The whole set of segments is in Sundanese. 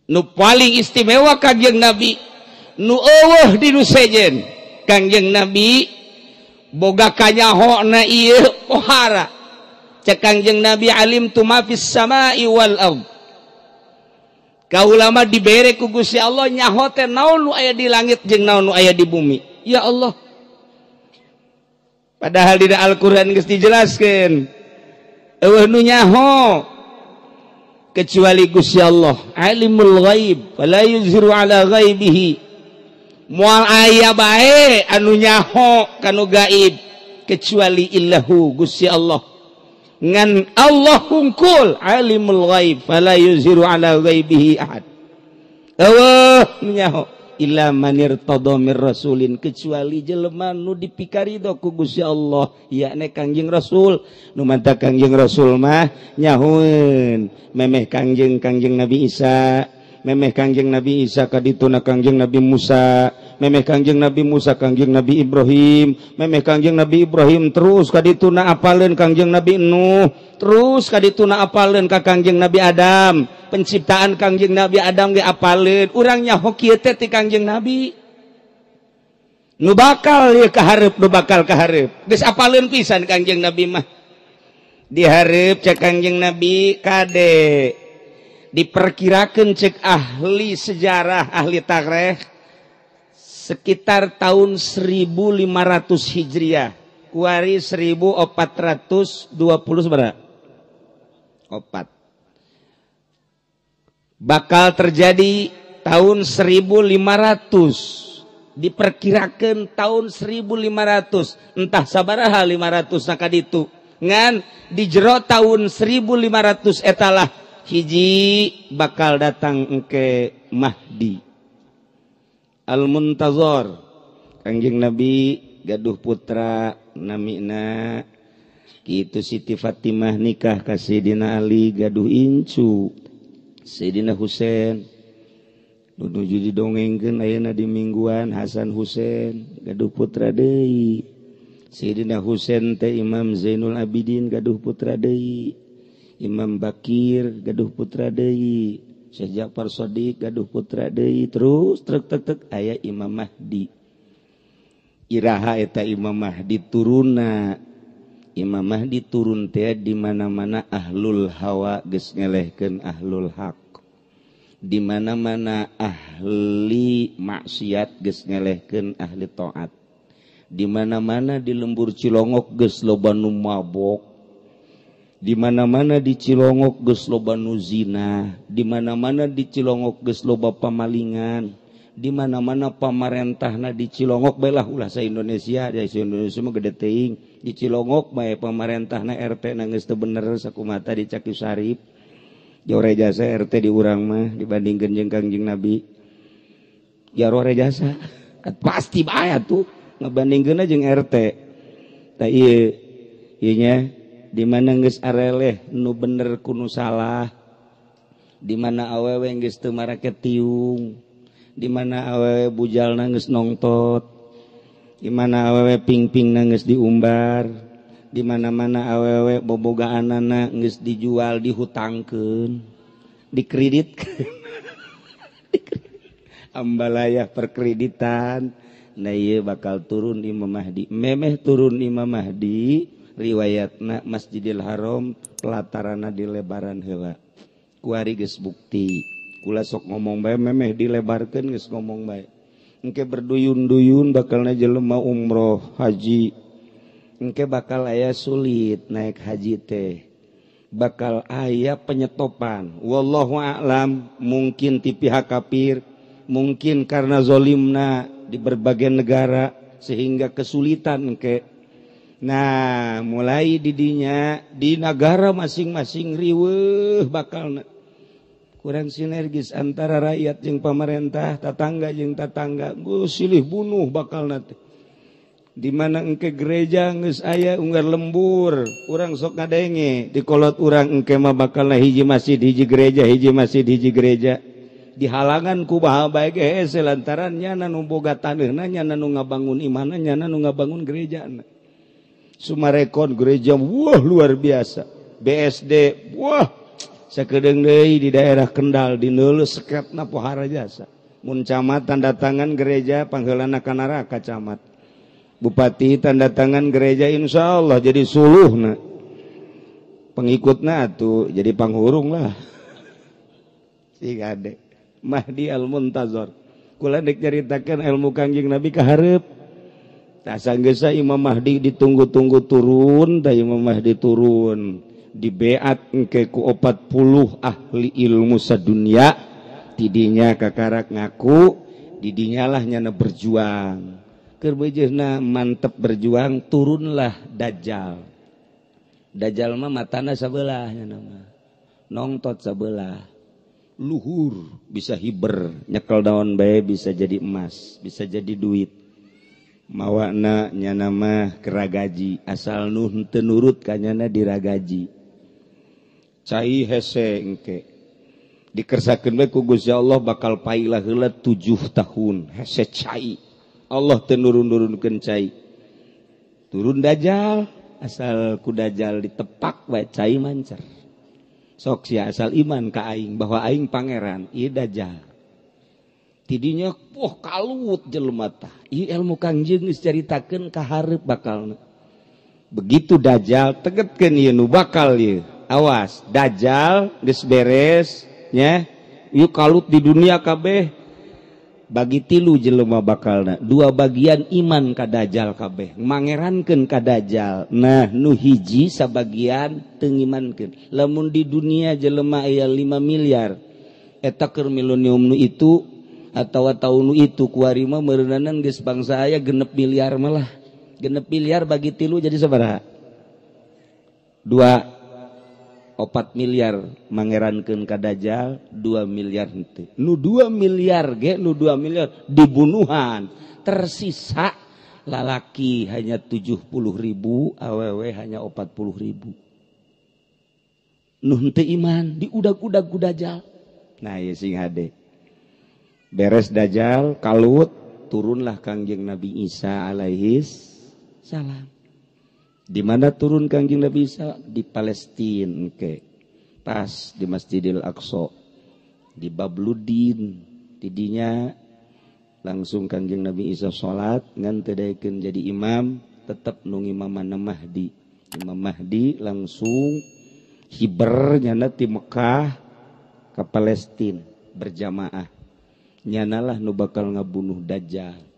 nu paling istimewa Kangjeng Nabi nu eueuh di nu sejen Kangjeng Nabi boga kanyahona ieu pohara cek Kangjeng Nabi alim tu ma fis samai wal ard kaula mah dibere ku Gusti Allah nyaho teh naon nu aya di langit jeung naon nu aya di bumi ya Allah padahal di Al-Qur'an geus dijelaskeun eueuh nu nyaho kecuali Gusti Allah alimul ghaib fala yuzhiru ala ghaibihi moal aya bae anu nyaho kanu gaib kecuali illahu Gusti Allah ngan Allah hungkul alimul ghaib fala yuzhiru ala ghaibihi ahad eueuh nu nyaho illa man irtada mir rasulin kecuali jelema nu dipikaridho ku Gusti Allah yakni Kangjeng Rasul nu mantap Kangjeng Rasul mah nyahoeun memeh Kangjeng Nabi Isa memeh Kangjeng Nabi Isa kadituna Kangjeng Nabi Musa memeh Kangjeng Nabi Musa Kangjeng Nabi Ibrahim memeh Kangjeng Nabi Ibrahim terus kadituna apaleun Kangjeng Nabi Nuh terus kadituna apaleun ka Kangjeng Nabi Adam penciptaan Kangjeng Nabi Adam ge apaleun urang nyaho kieu teh ti Kangjeng Nabi nu bakal ieu kaharep nu bakal kaharep geus apaleun pisan Kangjeng Nabi mah dihareup cek Kangjeng Nabi kade diperkirakeun cek ahli sejarah ahli tarikh sekitar tahun 1500 Hijriah kuari 1420 seberapa opat bakal terjadi tahun 1500 diperkirakan tahun 1500 entah sabaraha 500 sakaditu ngan di jero tahun 1500 etalah hiji bakal datang engke Mahdi Al-Muntazor Kangjeng Nabi gaduh putra namina kitu Siti Fatimah nikah ka Sayyidina Ali gaduh incu Sayyidina Husain nuju didongengkeun ayeuna di mingguan Hasan Husain gaduh putra deui Sayyidina Husain teh Imam Zainul Abidin gaduh putra deui Imam Bakir gaduh putra deui Syekh Ja'far Shadiq gaduh putra deui terus trek aya Imam Mahdi iraha eta Imam Mahdi turunna Imam Mahdi turun teh di mana-mana ahlul hawa geus ngelehkeun ahlul haq di mana-mana ahli maksiat geus ngelehkeun ahli taat di mana-mana di lembur Cilongok geus loba nu mabok di mana-mana di Cilongok geus loba nu zina di mana-mana di Cilongok geus loba pamalingan di mana-mana pamarentahna di Cilongok bae lah ulah sa Indonesia di Indonesia mah gede teuing di Cilongok bae pamarentahna RT na geus teu bener sakumaha di Caki Sarip jore jasa RT di urang mah dibandingkeun jeung Kangjeng Nabi jare jasa pasti bae tuh ngabandingkeunna jeung RT tah ieu nya di mana geus areleh nu bener kudu salah di mana awewe geus teu marake tiung di mana awewe bujalna geus nongtot di mana awewe ping-pingna geus diumbar di mana-mana awewe bobogaanana geus dijual dihutangkeun dikreditkeun ambalayah perkreditan nah ieu bakal turun Imam Mahdi memeh turun Imam Mahdi riwayatna Masjidil Haram pelatarana dilebaran heula kuari geus bukti kula sok ngomong bae memeh dilebarkeun geus ngomong bae engke berduyun-duyun bakalna jelema umroh haji engke bakal aya sulit naik haji teh bakal aya penyetopan wallahu a'lam mungkin ti pihak kafir mungkin karena zolimna di berbagai negara sehingga kesulitan engke nah mulai didinya di negara masing-masing riweuh bakalna kurang sinergis antara rakyat jeung pamarentah tatangga jeung tatangga geus silih bunuh bakalna teh di mana engke gereja geus aya unggar lembur urang sok ngadenge di kolot urang engke mah bakalna hiji masjid hiji gereja hiji masjid hiji gereja dihalangan ku baha bae ge hese lantaran nya nu boga taneuna nya nu ngabangun imanna nya nu ngabangun gerejana Sumarekon gereja wah luar biasa BSD wah sakedeung deui di daerah Kendal di neuleuh seketna pohara jasa mun camat tanda tangan gereja pangheulana ka neraka camat bupati tanda tangan gereja insyaallah jadi suluhna pengikutna atuh jadi panghurung lah si gade Mahdi al-Muntazar kula dek caritakeun ilmu Kangjeng Nabi ka hareup tah sanggeus Imam Mahdi ditunggu-tunggu turun da Imam Mahdi turun di beat engke ku 40 ahli ilmu sadunya tidinya kakarak ngaku didinya lah nyana berjuang keur beujeuhna mantep berjuang turunlah Dajjal mah matana sabelah nyana nongtot sabelah luhur bisa hiber nyekel daun bae bisa jadi emas bisa jadi duit mawana nyana mah keragaji asal nu teu nurut ka nyana diragaji cai hese engke dikersakeun bae ku Gusti Allah bakal pailah heula 7 tahun hese cai Allah teu nurun-nurunkeun cai turun Dajjal asal ku Dajjal ditepak bae cai mancer sok sia asal iman ka aing bahwa aing pangeran ieu Dajjal tidinya kalut jelema tah ieu ilmu Kangjeng geus caritakeun ka hareup bakalna begitu Dajjal tegetkeun ieu nu bakal ieu awas Dajjal geus beres nya ieu kalut di dunia kabeh bagi 3 jelema bakalna 2 bagian iman ka Dajjal kabeh mangerankeun ka Dajjal nah nu hiji sabagian teu ngimankeun lamun di dunia jelema aya 5 miliar eta keur milenium nu itu atau tahun itu kuarima meureunanan geus bangsa aya 6 miliar malah 6 miliar bagi 3 jadi sabaraha 4 miliar mangerankeun ka Dajjal 2 miliar henteu nu 2 miliar ge nu 2 miliar dibunuhan tersisa lalaki hanya 70.000 awewe hanya 40.000 nu henteu iman diudag-udag ku Dajjal nah ieu sing hade beres Dajjal kalut turunlah Kangjeng Nabi Isa alaihis salam di mana turun Kangjeng Nabi Isa di Palestina okay. Pas di Masjidil Aqsa di Babludin tidinya langsung Kangjeng Nabi Isa salat ngan teu daekeun jadi imam tetep nu ngimamana Mahdi Imam Mahdi langsung hiber nyana ti Mekah ke Palestina berjamaah nyanalah nu bakal ngabunuh Dajjal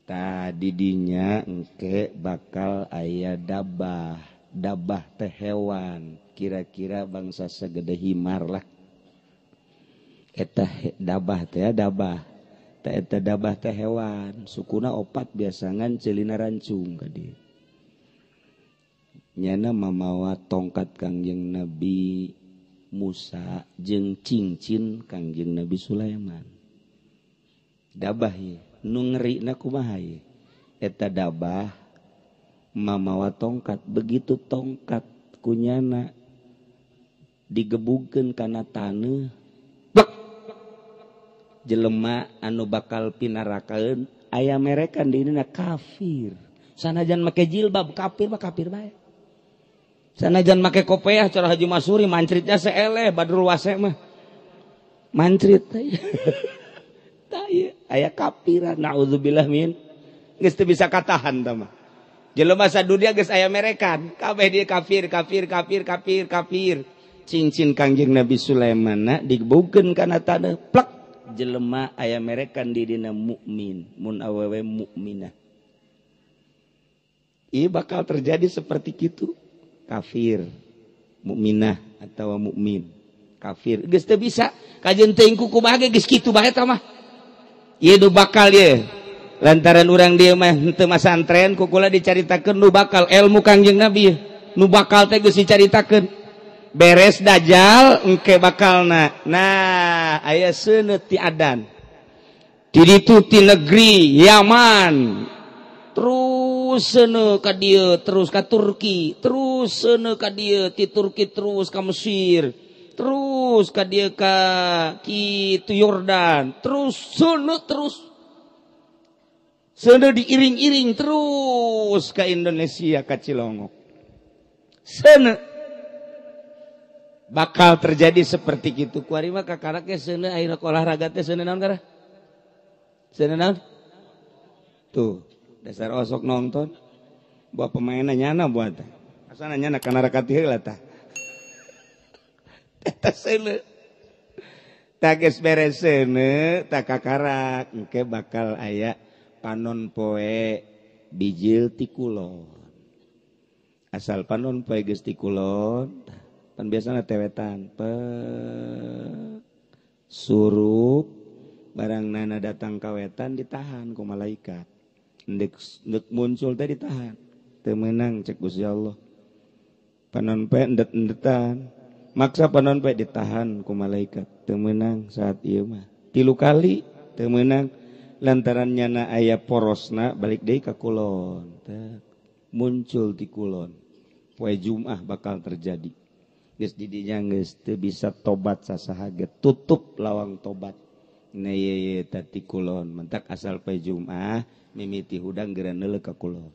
tadi dinya engke bakal aya dabah teh hewan kira-kira bangsa segede himar lah eta dabah teh eta dabah teh hewan sukuna 4 biasangan celina rancung ka dieu nyana mamawa tongkat Kangjeng Nabi Musa jeung cincin Kangjeng Nabi Sulaiman dabah ye nu ngerina kumaha ye eta dabah mamawa tongkat begitu tongkat kunyana digebugkeun kana taneuh jelema anu bakal pinarakaeun aya merekan di dina kafir sanajan make jilbab kafir mah kafir bae sanajan make kopiah cara Haji Masuri mancritnya seeleh Badrul Wase mah mancrit tah aya kafiran naudzubillah min geus teu bisa katahan tah mah jelema sadunya geus aya merekan kabeh dia kafir cincin Kangjeng Nabi Sulaiman digebugkeun kana taneuh plek jelema aya merekan di dina mukmin mun awewe mukminah ieu bakal terjadi seperti kitu kafir mukminah atawa mukmin kafir geus teu bisa kajeun teuing kumaha ge geus kitu bae tah mah ieu nu bakal ye lantaran urang dieu mah henteu masantren kukula dicaritakeun nu bakal ilmu Kangjeng Nabi nu bakal teh geus dicaritakeun beres Dajjal engke bakalna nah aya seuneu ti adan di ditu ti negeri Yaman terus seuneu ka dieu terus ka Turki terus seuneu ka dieu ti Turki terus ka Mesir terus ka dieu ka kitu Yordan terus seuneu diiring-iring terus ka Indonesia ka Cilongok seuneu bakal terjadi seperti itu. Kuari mah kakarak ge seuneu ayeuna olahraga teh seuneu naon kara? Seuneu naon? Tuh, dasar osok nonton. Buat pemainna nyana buat. Asana nyana kana rakat heula tah. Eta seuneu. Tak geus beres seuneu, tak kakarak engke bakal aya panon poe bijil ti kulon. Asal panon poe geus ti kulon, pan biasana tewetan surup barang nana datang kawetan ditahan ku malaikat. Endek muncul teh ditahan. Teu meunang cek Gusti Allah. Panon poe endet-endetan. Maksa panon poe ditahan ku malaikat. Teu meunang saat ieu mah. 3 kali teu meunang lantaran nyana aya porosna balik deui ka kulon. Muncul di kulon. Poe Jumat bakal terjadi. Geus di dinya geus teu bisa tobat sasaha ge tutup lawang tobat. Na ieu tati kulon mentak asal poe Jumat mimiti hudang geura neuleuh ka kulon.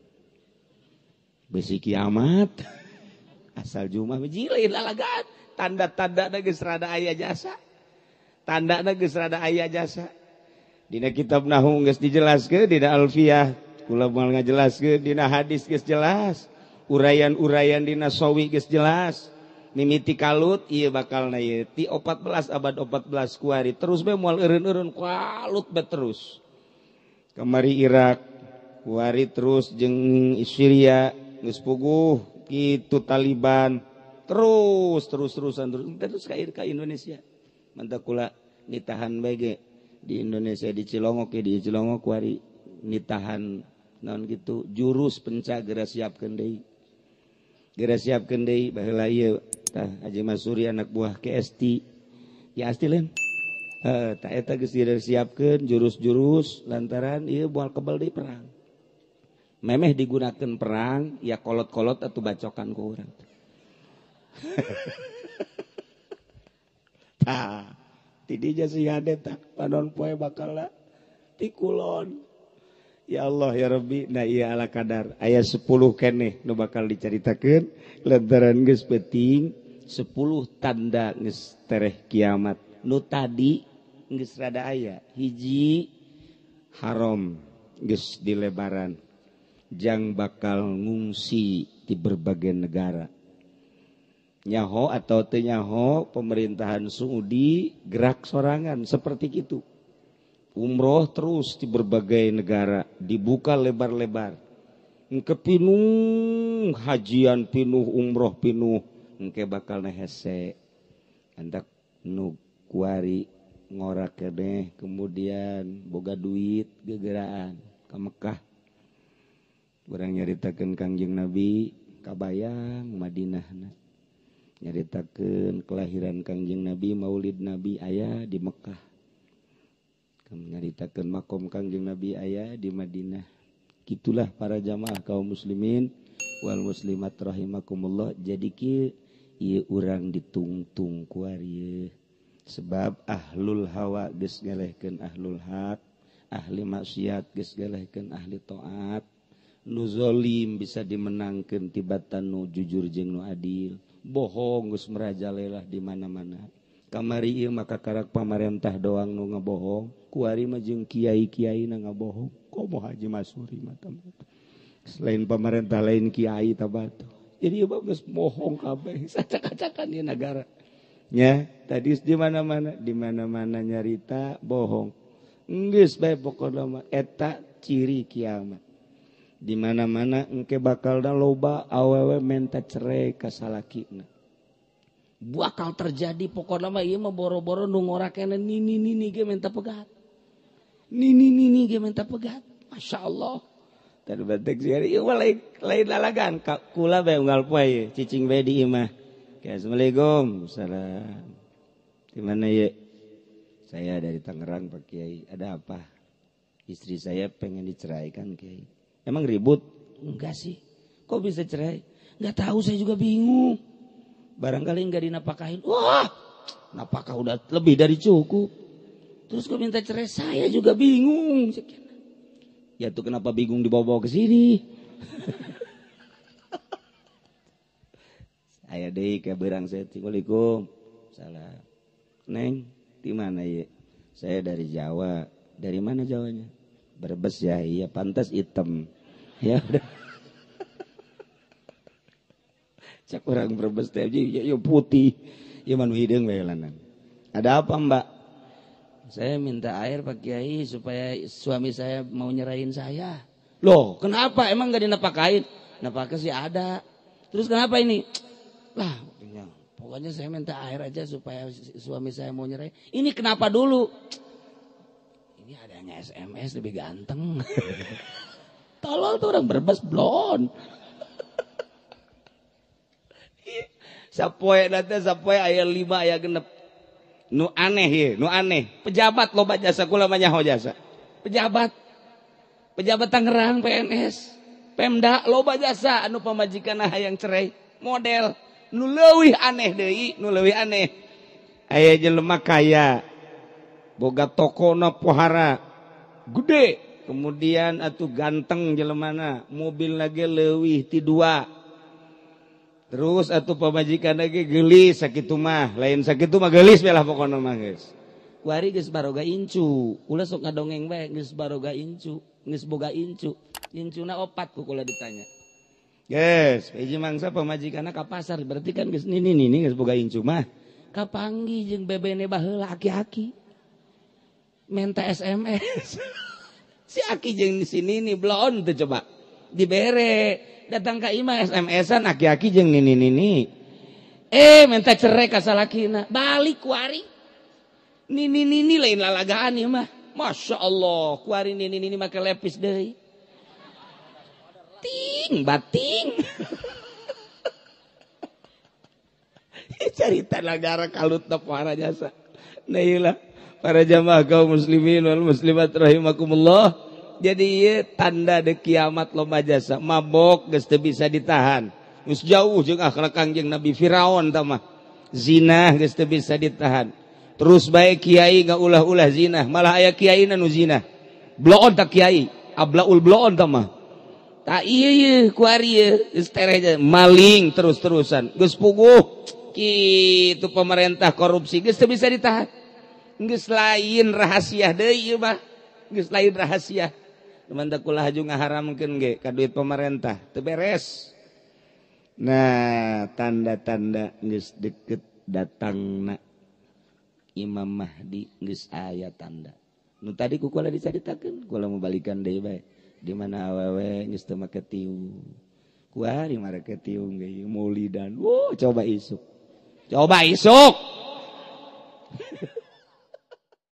Besi kiamat asal Jumat jileun lalagaan tanda-tandana geus rada aya jasa. Tandana geus rada aya jasa. Dina kitab nahwu geus dijelaskeun dina Alfiyah kula moal ngajelaskeun dina hadis geus jelas. Urayan-urayan dina sawi geus jelas. Mimiti kalut ieu bakalna ieu ti 14 abad 14 kuari terus bae moal eureun-eureun kalut bae terus. Kamari Irak kuari terus jeung Syria geus puguh kitu Taliban terusan terus ka Indonesia. Mantap kula nitahan bae ge di Indonesia di Cilongok di Cilongok kuari nitahan naon kitu jurus penca geura siapkeun deui. Geura siapkeun deui baheula ieu tah Haji Masuri anak buah KST. Ya asti lain. Tah eta geus disiapkeun jurus-jurus lantaran ieu moal kebal deui perang. Memeh digunakeun perang ya kolot-kolot atuh bacokan ku urang. Tah ti dinya sigade tah panon poe bakal ti kulon. Ya Allah ya Rabbi na ieu ala kadar aya 10 keneh nu bakal dicaritakeun lantaran geus penting 10 tanda geus tereh kiamat. Nu tadi geus rada aya hiji haram geus dilebaran jang bakal ngungsi di berbagai negara. Nyaho atau teu nyaho pemerintahan Saudi gerak sorangan seperti itu. Umroh terus di berbagai negara dibuka lebar-lebar. Engke pinuh hajian pinuh umroh pinuh engke bakal hese. Andak nu kuari ngorak keneh kemudian boga duit gegeraan ka Mekah. Urang nyaritakeun Kangjeng Nabi kabayang Madinahna. Nyaritakeun kelahiran Kangjeng Nabi Maulid Nabi aya di Mekah. Nyaritakeun makom Kangjeng Nabi aya di Madinah. Gitulah para jamaah kaum muslimin wal muslimat rahimakumullah. Jadi kieu ieu urang ditungtung ku ari sebab ahlul hawa geus ngelehkeun ahlul haq, ahli maksiat geus ngelehkeun ahli taat. Nu zalim bisa dimenangkeun tibatan nu jujur jeung nu adil. Bohong geus merajalela di mana-mana. Kamari ieu maka karak pamarentah doang nu ngabohong, kuari mah jeung kiai-kiaina ngabohong. Komo Haji Masuri mah tamata. Selain pamarentah lain kiai tabatu. Jadi ieu mah geus bohong kabeh, acak-acakan ieu negara. Nya, tadi di mana-mana nyarita bohong. Geus bae pokona mah eta ciri kiamat. Di mana-mana engke bakal loba awewe minta cerai ka salakina. Bakal terjadi pokokna mah ieu mah boro-boro nu ngorakena nini ge minta pegat. Nini ge minta pegat. Masyaallah. Tadi batek sih ieu mah lain lalagan kula bae unggal poe cicing bae di imah. Assalamualaikum. Salam. Di mana ya? Saya dari Tangerang Pak Kiai. Ada apa? Istri saya pengen diceraikan Kiai. Emang ribut? Enggak sih. Kok bisa cerai? Enggak tahu, saya juga bingung. Barangkali enggak dinapakahin. Wah, napakah udah lebih dari cukup. Terus kok minta cerai? Saya juga bingung. Ya tuh kenapa bingung dibawa-bawa ke sini? aya deui ka beurang saya. Assalamualaikum. Salam. Neng, di mana ya? Saya dari Jawa. Dari mana Jawanya? Brebes ya. Iya, pantas hitam. Ya udah. Cak orang Brebes teh ya putih. Ya manu hideung bae lanang. Ada apa, Mbak? Saya minta air Pak Kiai supaya suami saya mau nyerahin saya. Loh, kenapa? Emang enggak dinapakain? Napakah sih ada. Terus kenapa ini? Lah, pokoknya saya minta air aja supaya suami saya mau nyerahin. Ini kenapa dulu? Ini adanya SMS lebih ganteng. Tolol tuh orang Brebes blon. Sapoe nanti sapoe aya 5 aya 6. Nu aneh ya, nu aneh. Pejabat loba jasa kula mah nyaho jasa. Pejabat Tangerang PNS, Pemda loba jasa anu pamajikanna hayang cerai. Model nu leuwih aneh deui, nu leuwih aneh. Aya jelema kaya, boga tokona pohara gede, kemudian atuh ganteng jelemana, mobil lagi leuwih ti 2. Terus atuh pamajikan lagi gelis sakitu mah, lain sakitu mah gelis belah pokona mah geus. Kuari geus baroga incu, ulah sok ngadongeng bae geus baroga incu, geus boga incu. Incuna 4 ku kula ditanya. Geus, hiji mangsa pamajikanna ka pasar, berarti kan geus nini geus boga incu mah. Kapanggi jeung bebene baheula aki-aki. Menta SMS. Si aki jeung si nini blon teu coba. Dibere. Datang ka imah SMS-an aki-aki jeung nini. Minta cerai ka salakina. Balik kuari. Nini lain lalagaan ieu mah. Masya Allah, kuari nini make lepis deui. Ting, bating. Carita negara kalut para jasa. Nah iyalah para jamaah kaum muslimin wal muslimat rahimakumullah. Jadi ieu tanda de kiamat lomba jasa. Mabok geus teu bisa ditahan. Geus jauh jeung akhlak Kangjeng Nabi Firaun tah mah. Zina geus teu bisa ditahan. Terus bae kiai ngaulah-ulah zina, malah aya kiaina nu zina. Bloon tak kiai, ablaul bloon tah mah. Tak ieu ku ari ieu geus tereh maling terus-terusan. Geus puguh kitu pemerintah korupsi geus teu bisa ditahan. Geus lain rahasia deui ieu mah. Geus lain rahasia. Mantap kula haju ngaharamkeun ge ka duit pemerintah teu beres. Nah, tanda-tanda geus deukeut datangna Imam Mahdi geus aya tanda. Nu tadi ku kula dicaritakeun, kula mau balikan deui bae. Di mana awewe geus teu make tiung. Kuari make tiung ge maulidan. Coba isuk.